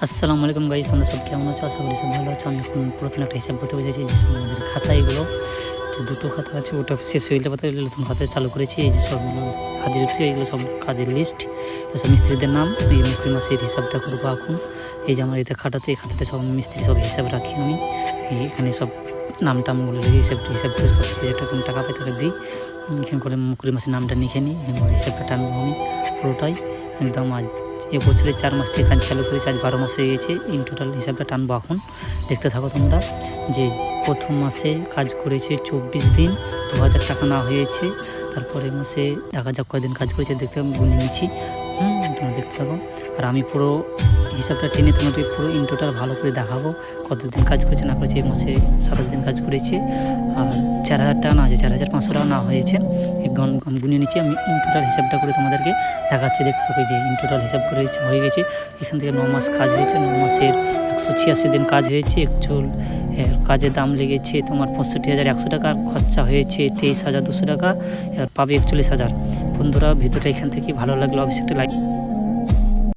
আসসালামু আলাইকুম গাইস, তোমরা সব কেমন আছো? আশা করি সব ভালো আছো। আমি এখন প্রথমে একটা হিসাব করতে বসেছি, যে সব আমাদের খাতা এগুলো, তো দুটো খাতা আছে, ওটা শেষ হয়ে গেলে পাতা নতুন খাতা চালু করেছি। এই যে সবগুলো হাজির হচ্ছে, এগুলো সব কাজের লিস্ট, এসব মিস্ত্রিদের নাম। এই মুখী মাসের হিসাবটা করবো এখন। এই যে আমার এতে খাতাতে সব মিস্ত্রি সব হিসাব রাখি আমি। এখানে সব নাম টামগুলো লেগে হিসাব করে সব যেটা কোন টাকা পাই তাকে দিই। এখানে করে মুকুরি মাসের নামটা লিখে নিই, হিসাবটা টানবো আমি পুরোটাই একদম। আজ এবছরের 4 মাস থেকে কাজ চালু করেছি, আজ 12 মাস হয়ে গেছে। ইন টোটাল হিসাবটা টানবো এখন, দেখতে থাকো তোমরা। যে প্রথম মাসে কাজ করেছে 24 দিন, 2000 টাকা না হয়েছে। তারপরে মাসে দেখা যাক কয়দিন কাজ করেছে, দেখতে আমি গুনে নিচ্ছি। তোমরা দেখতে থাকো, আর আমি পুরো হিসাবটা টেনে তোমাকে পুরো ইন টোটাল ভালো করে দেখাবো কতদিন কাজ করেছে না করেছে। এই মাসে 27 দিন কাজ করেছে, আর 4000 টাকা না আছে, 4500 টাকা না হয়েছে। আমি গুনে নিচ্ছি, আমি ইন টোটাল হিসাবটা করে তোমাদেরকে দেখাচ্ছি। দেখতে থাকো, যে ইন টোটাল হিসাব করে হয়ে গেছে। এখান থেকে 9 মাস কাজ হয়েছে, 9 মাসের 186 দিন কাজ হয়েছে। কাজের দাম লেগেছে তোমার 65,100 টাকা, খরচা হয়েছে 23,200 টাকা, এবার পাবে 41,000। বন্ধুরা, ভিডিওটা এখান থেকে ভালো লাগলো অবশ্যই একটা লাইক।